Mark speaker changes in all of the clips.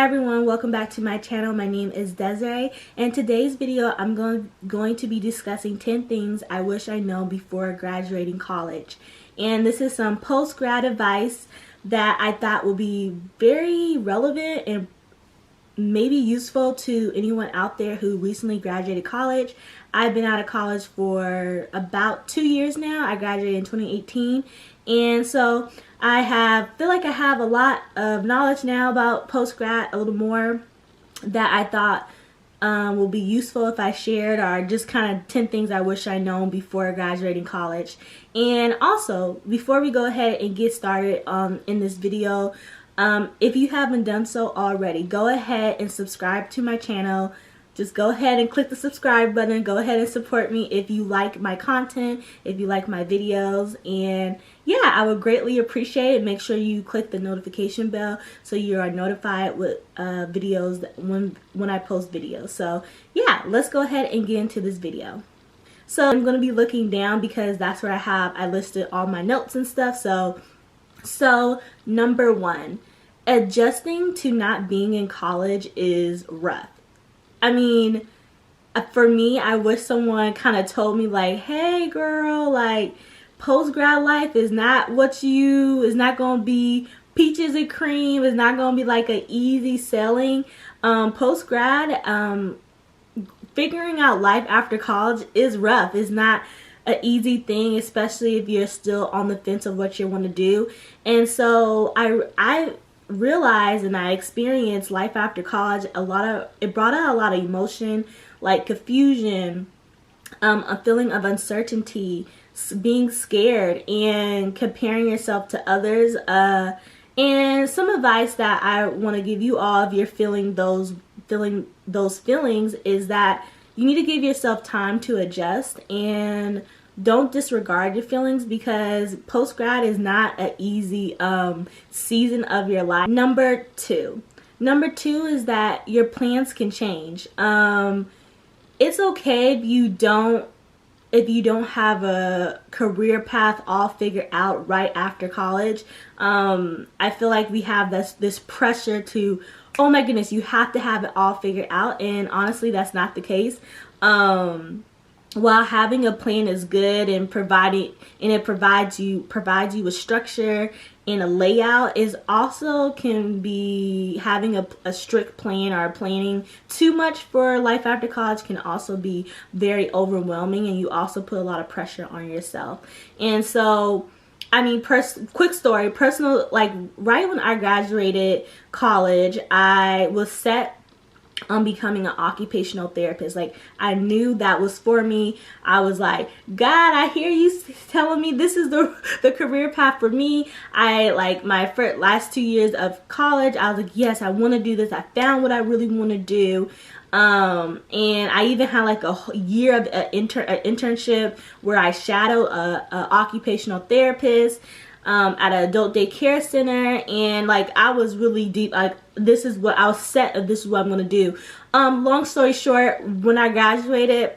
Speaker 1: Hi everyone, welcome back to my channel. My name is Desiree, and today's video I'm going to be discussing 10 things I wish I know before graduating college. And this is some post-grad advice that I thought will be very relevant and maybe useful to anyone out there who recently graduated college. I've been out of college for about 2 years now. I graduated in 2018, and so I feel like I have a lot of knowledge now about post-grad, a little more that I thought will be useful if I shared, or just kind of 10 things I wish I known before graduating college. And also, before we go ahead and get started in this video, if you haven't done so already, go ahead and subscribe to my channel. Just go ahead and click the subscribe button. Go ahead and support me if you like my content, if you like my videos. And yeah, I would greatly appreciate it. Make sure you click the notification bell so you are notified with videos when I post videos. So yeah, let's go ahead and get into this video. So I'm going to be looking down because that's where I listed all my notes and stuff. So number 1, adjusting to not being in college is rough. I mean, for me, I wish someone kind of told me like, hey girl, like post-grad life is not going to be peaches and cream. It's not going to be like an easy sailing. Post-grad, figuring out life after college is rough. It's not an easy thing, especially if you're still on the fence of what you want to do. And so I realized and I experienced life after college, it brought out a lot of emotion, like confusion, a feeling of uncertainty, being scared, and comparing yourself to others. And some advice that I want to give you all if you're feeling those feelings is that you need to give yourself time to adjust, and don't disregard your feelings, because post-grad is not an easy season of your life. Number two is that your plans can change. It's okay if you don't have a career path all figured out right after college. I feel like we have this pressure to, oh my goodness, you have to have it all figured out, and honestly that's not the case. While having a plan is good and it provides you with structure and a layout, is also can be having a strict plan or planning too much for life after college can also be very overwhelming, and you also put a lot of pressure on yourself. And so, I mean, quick story, personal, like right when I graduated college, I was set on becoming an occupational therapist. Like, I knew that was for me. I was like, God, I hear you telling me this is the career path for me. Like my last 2 years of college, I was like, yes, I want to do this. I found what I really want to do. And I even had like a year of an internship where I shadowed a occupational therapist at an adult daycare center, and like I was really deep, like this is what I was set, this is what I'm gonna do. Long story short, when I graduated,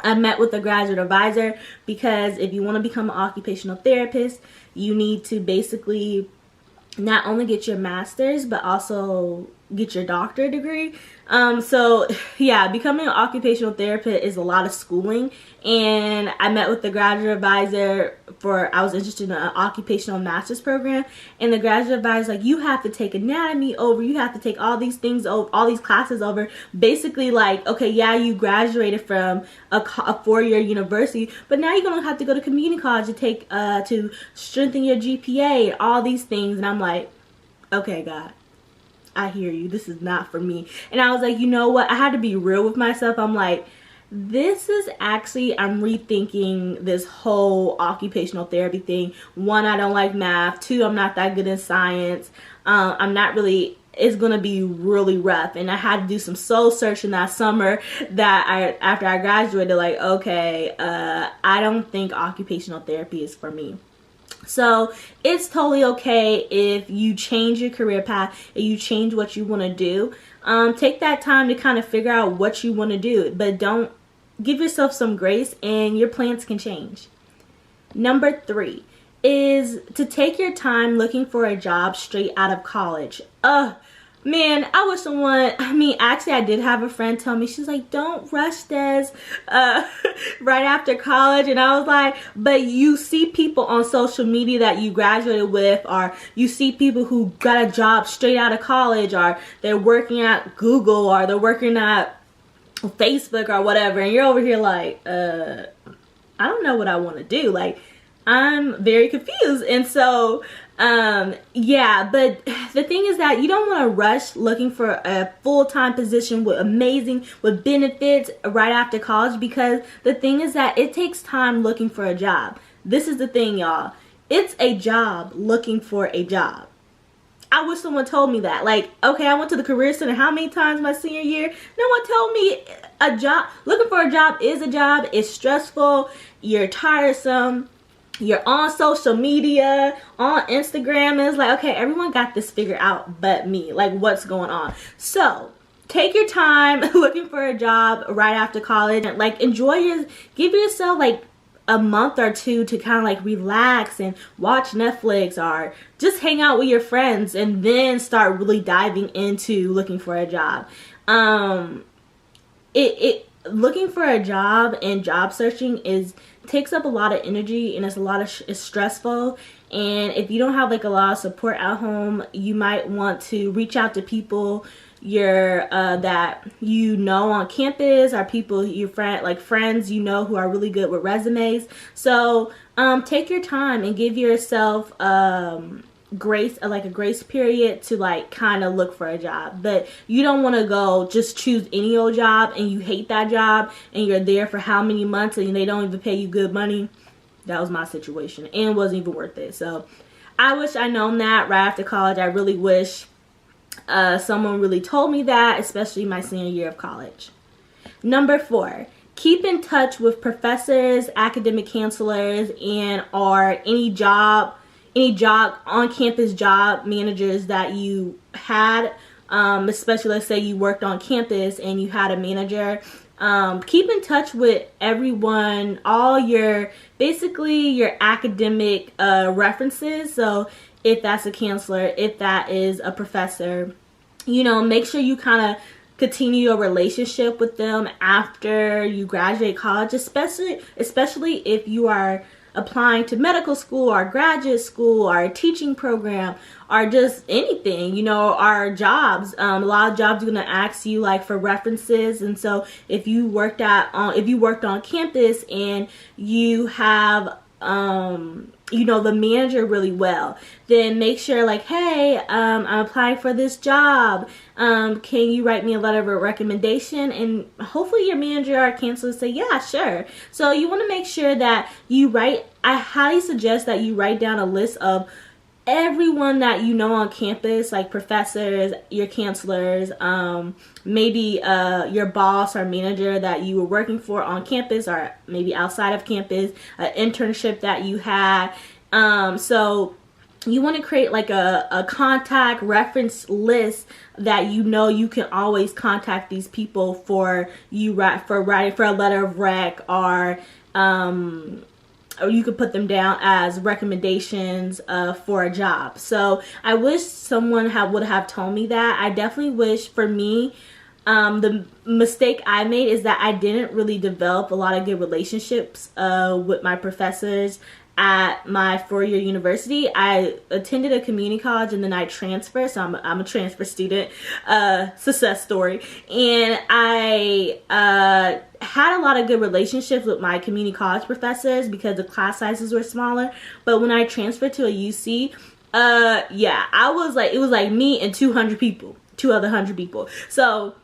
Speaker 1: I met with a graduate advisor, because if you want to become an occupational therapist, you need to basically not only get your master's but also get your doctorate degree. So yeah, becoming an occupational therapist is a lot of schooling, and I met with the graduate advisor I was interested in an occupational master's program, and the graduate advisor like, you have to take anatomy over, you have to take all these things over, all these classes over, basically like, okay, yeah, you graduated from a 4-year university, but now you're gonna have to go to community college to take to strengthen your GPA and all these things. And I'm like, okay, God, I hear you. This is not for me. And I was like, you know what? I had to be real with myself. I'm like, this is actually, I'm rethinking this whole occupational therapy thing. 1, I don't like math. 2, I'm not that good in science. It's going to be really rough. And I had to do some soul searching that summer after I graduated, like, okay, I don't think occupational therapy is for me. So it's totally okay if you change your career path, if you change what you want to do. Take that time to kind of figure out what you want to do, but don't give yourself some grace, and your plans can change. Number 3 is to take your time looking for a job straight out of college. Man, I wish someone, actually I did have a friend tell me, she's like, don't rush this right after college. And I was like, but you see people on social media that you graduated with, or you see people who got a job straight out of college, or they're working at Google, or they're working at Facebook or whatever. And you're over here like, I don't know what I want to do. Like, I'm very confused. And so yeah, but the thing is that you don't want to rush looking for a full-time position with benefits right after college, because the thing is that it takes time looking for a job. This is the thing, y'all. It's a job looking for a job. I wish someone told me that. Like, okay, I went to the Career Center how many times my senior year? No one told me a job. Looking for a job is a job. It's stressful. You're tiresome. You're on social media, on Instagram, and it's like, okay, everyone got this figured out but me. Like, what's going on? So, take your time looking for a job right after college. And, like, give yourself, like, a month or two to kind of, like, relax and watch Netflix or just hang out with your friends, and then start really diving into looking for a job. Looking for a job and job searching takes up a lot of energy, and it's stressful. And if you don't have like a lot of support at home, you might want to reach out to people that you know on campus, or people friends you know who are really good with resumes. So take your time and give yourself grace, like a grace period, to like kind of look for a job. But you don't want to go just choose any old job and you hate that job and you're there for how many months and they don't even pay you good money. That was my situation, and it wasn't even worth it. So I wish I'd known that right after college. I really wish someone really told me that, especially my senior year of college. Number 4, keep in touch with professors, academic counselors, or any on-campus job managers that you had, especially let's say you worked on campus and you had a manager. Keep in touch with everyone, basically your academic references. So if that's a counselor, if that is a professor, make sure you kind of continue your relationship with them after you graduate college, especially if you are applying to medical school or graduate school or a teaching program or just anything, or jobs. A lot of jobs are going to ask you like for references. And so if you worked on campus and you have the manager really well, then make sure like, hey, I'm applying for this job. Can you write me a letter of recommendation? And hopefully your manager or counselor say, yeah, sure. So you want to make sure that I highly suggest that you write down a list of everyone that you know on campus, like professors, your counselors, maybe your boss or manager that you were working for on campus or maybe outside of campus, an internship that you had. So you want to create like a contact reference list that you can always contact these people for writing for a letter of rec, or you could put them down as recommendations for a job. So I wish someone would have told me that. I definitely wish, for me, the mistake I made is that I didn't really develop a lot of good relationships with my professors at my 4-year university. I attended a community college and then I transferred, so I'm a transfer student, success story. And I had a lot of good relationships with my community college professors because the class sizes were smaller. But when I transferred to a UC, it was like me and 2 other 100 people. So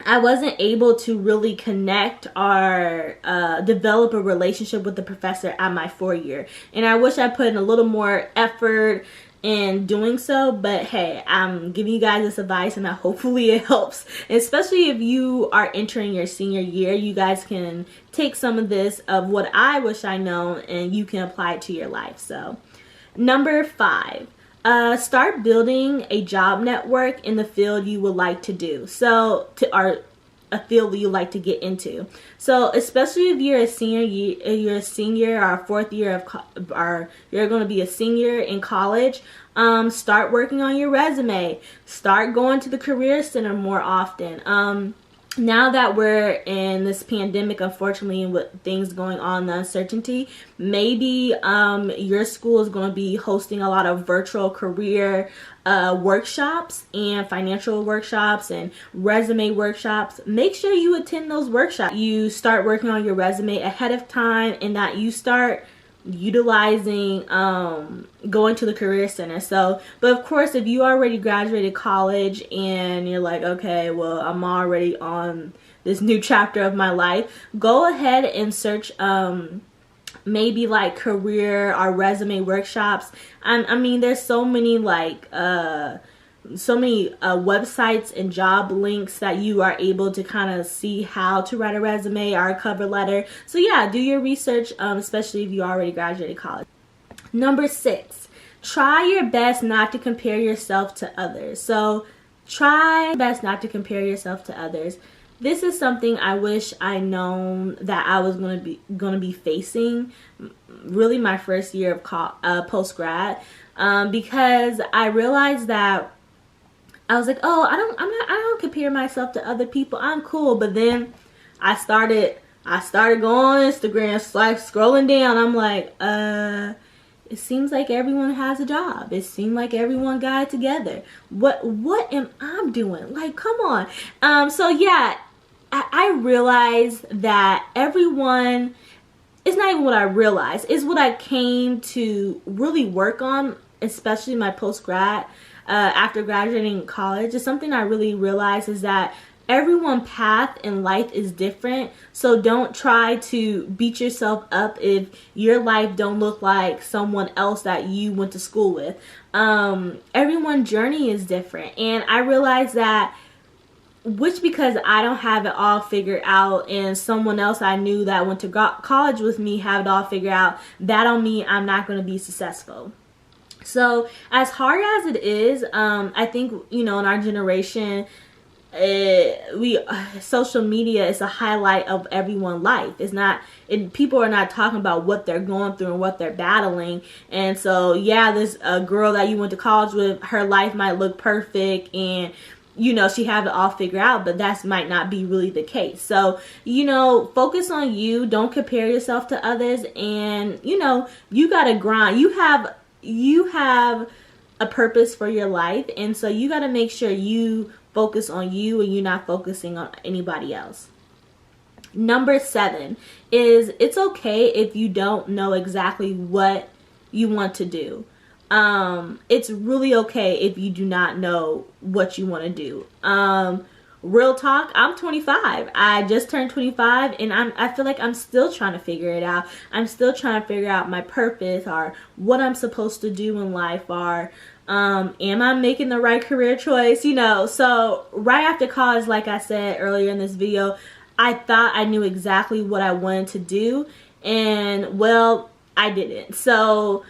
Speaker 1: I wasn't able to really connect or develop a relationship with the professor at my 4-year. And I wish I put in a little more effort in doing so. But hey, I'm giving you guys this advice and hopefully it helps. And especially if you are entering your senior year, you guys can take some of this of what I wish I known and you can apply it to your life. So number 5. Start building a job network in the field you would like to do. So, a field that you like to get into. So especially if you're a senior or fourth year of or you're going to be a senior in college, start working on your resume. Start going to the career center more often. Now that we're in this pandemic, unfortunately, and with things going on, the uncertainty, maybe your school is going to be hosting a lot of virtual career workshops and financial workshops and resume workshops. Make sure you attend those workshops. You start working on your resume ahead of time, and that you start utilizing going to the career center. So, but of course, if you already graduated college and you're like, okay, well, I'm already on this new chapter of my life, go ahead and search maybe like career or resume workshops. I mean, there's so many like websites and job links that you are able to kind of see how to write a resume or a cover letter. So yeah, do your research, especially if you already graduated college. Number 6, try your best not to compare yourself to others. So try your best not to compare yourself to others. This is something I wish I known that I was going to be facing really my first year of post-grad, because I realized that I was like, oh, I don't compare myself to other people. I'm cool. But then I started going on Instagram, like scrolling down. I'm like, it seems like everyone has a job. It seemed like everyone got it together. What am I doing? Like, come on. So yeah, I realized that everyone, it's not even what I realized, it's what I came to really work on, especially my post-grad. After graduating college, is something I really realized is that everyone's path in life is different. So don't try to beat yourself up if your life don't look like someone else that you went to school with. Everyone's journey is different, and I realized that because I don't have it all figured out and someone else I knew that went to college with me have it all figured out, that don't mean I'm not going to be successful. So as hard as it is, I think, in our generation, social media is a highlight of everyone's life. It's not, people are not talking about what they're going through and what they're battling. And so, yeah, this girl that you went to college with, her life might look perfect and, she have it all figured out, but that might not be really the case. So, focus on you. Don't compare yourself to others. And, you got to grind. You have a purpose for your life, and so you got to make sure you focus on you and you're not focusing on anybody else. Number 7 is, it's okay if you don't know exactly what you want to do. It's really okay if you do not know what you want to do. Real talk, I'm 25. I just turned 25, and I feel like I'm still trying to figure it out. I'm still trying to figure out my purpose, or what I'm supposed to do in life, or am I making the right career choice? So right after college, like I said earlier in this video, I thought I knew exactly what I wanted to do, and well, I didn't. So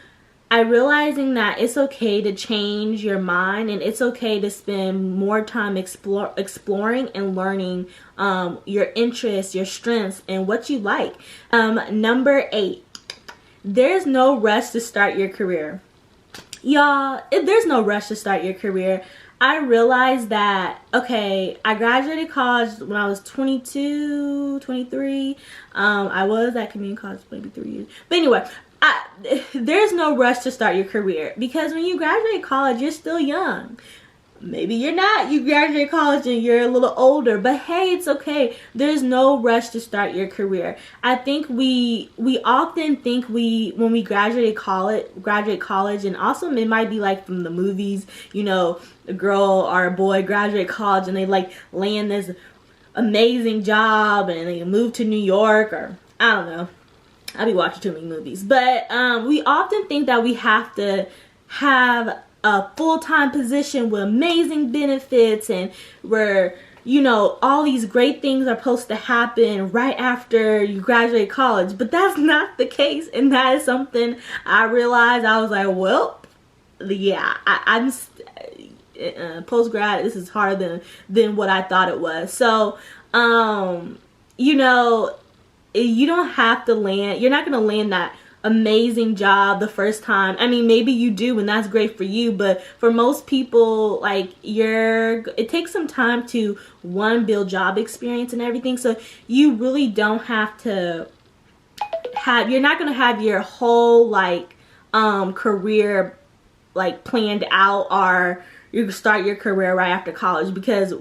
Speaker 1: I realizing that it's okay to change your mind, and it's okay to spend more time exploring and learning your interests, your strengths, and what you like. Number 8, there's no rush to start your career. Y'all, there's no rush to start your career. I realized that, okay, I graduated college when I was 22, 23. I was at community college maybe 3 years. But anyway, there's no rush to start your career, because when you graduate college, you're still young. Maybe you're not. You graduate college and you're a little older, but hey, it's okay. There's no rush to start your career. I think we often think when we graduate college, and also it might be like from the movies, a girl or a boy graduate college and they like land this amazing job and they move to New York, or I don't know. I be watching too many movies. But we often think that we have to have a full-time position with amazing benefits, and where, all these great things are supposed to happen right after you graduate college. But that's not the case. And that is something I realized. I was like, well, yeah, I'm post-grad, this is harder than what I thought it was. So you know, you don't have to land, you're not going to land that amazing job the first time. I mean, maybe you do and that's great for you, but for most people, like, it takes some time to build job experience and everything. So you really don't have to you're not going to have your whole career planned out, or you start your career right after college, because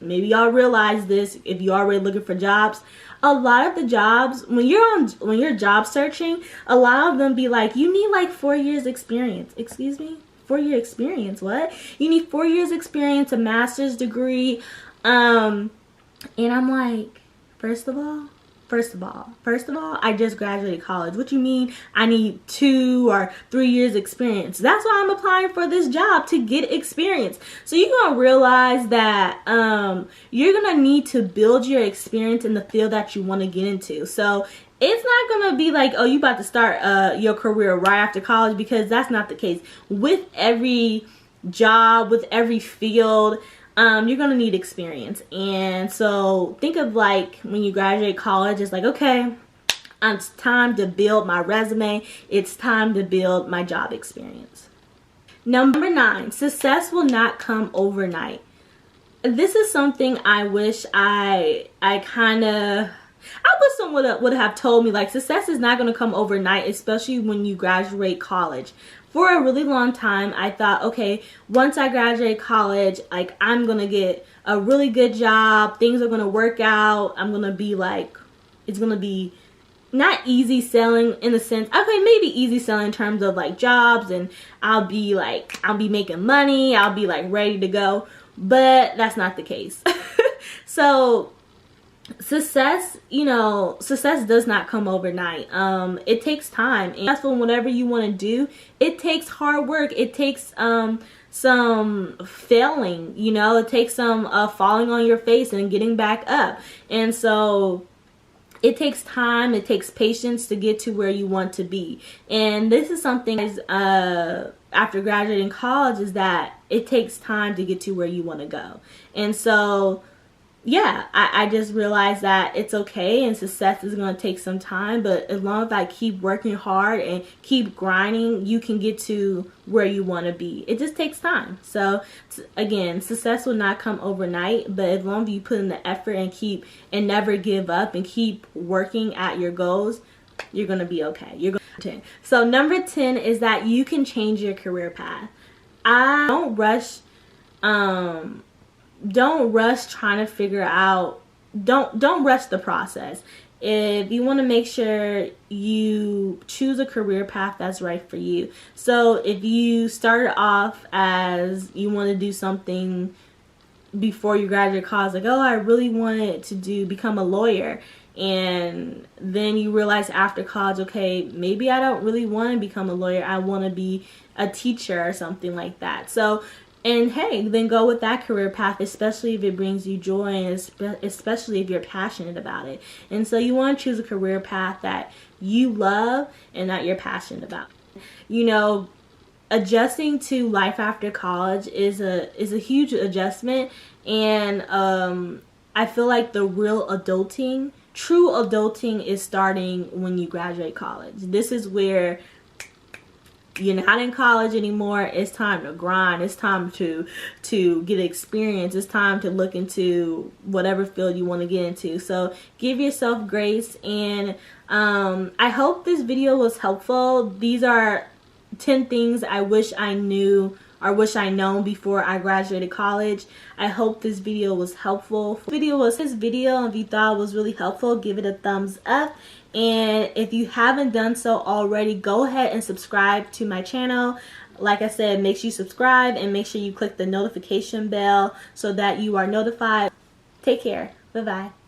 Speaker 1: maybe y'all realize this if you're already looking for jobs. A lot of the jobs, when you're job searching, a lot of them be like, you need like 4 years experience. Excuse me? 4-year experience? What? You need 4 years experience, a master's degree. And I'm like, first of all, I just graduated college. What you mean I need 2 or 3 years experience? That's why I'm applying for this job, to get experience. So you're going to realize that you're going to need to build your experience in the field that you want to get into. So it's not going to be like, oh, you about to start your career right after college, because that's not the case. With every job, with every field, you're going to need experience. And so think of like when you graduate college, it's like, okay, it's time to build my resume. It's time to build my job experience. Number 9, success will not come overnight. This is something I wish I wish someone would have told me, like, success is not going to come overnight, especially when you graduate college. For a really long time, I thought, okay, once I graduate college, like, I'm going to get a really good job. Things are going to work out. I'm going to be like, it's going to be not easy selling in the sense, okay, maybe easy selling in terms of like jobs, and I'll be making money. I'll be like ready to go. But that's not the case. So success does not come overnight. It takes time, and that's whatever you want to do, it takes hard work. It takes some failing, it takes some falling on your face and getting back up. And so it takes time, it takes patience to get to where you want to be. And this is something after graduating college, is that it takes time to get to where you want to go. And so yeah, I just realized that it's okay, and success is going to take some time, but as long as I keep working hard and keep grinding, you can get to where you want to be. It just takes time. So again, success will not come overnight, but as long as you put in the effort and never give up and keep working at your goals, you're going to be okay. So number 10 is that you can change your career path. Don't rush trying to figure out, don't rush the process. If you want to make sure you choose a career path that's right for you. So if you started off as you want to do something before you graduate college, like, oh, I really wanted to become a lawyer, and then you realize after college, okay, maybe I don't really want to become a lawyer, I want to be a teacher or something like that. So, and hey, then go with that career path, especially if it brings you joy, and especially if you're passionate about it. And so you want to choose a career path that you love and that you're passionate about. Adjusting to life after college is a huge adjustment, and I feel like the real adulting, true adulting, is starting when you graduate college. This is where you're not in college anymore. It's time to grind. It's time to get experience. It's time to look into whatever field you want to get into. So give yourself grace, and I hope this video was helpful. These are 10 things I wish I knew or wish I known before I graduated college. I hope this video was helpful. If you thought it was really helpful, give it a thumbs up. And if you haven't done so already, go ahead and subscribe to my channel. Like I said, make sure you subscribe and make sure you click the notification bell so that you are notified. Take care. Bye-bye.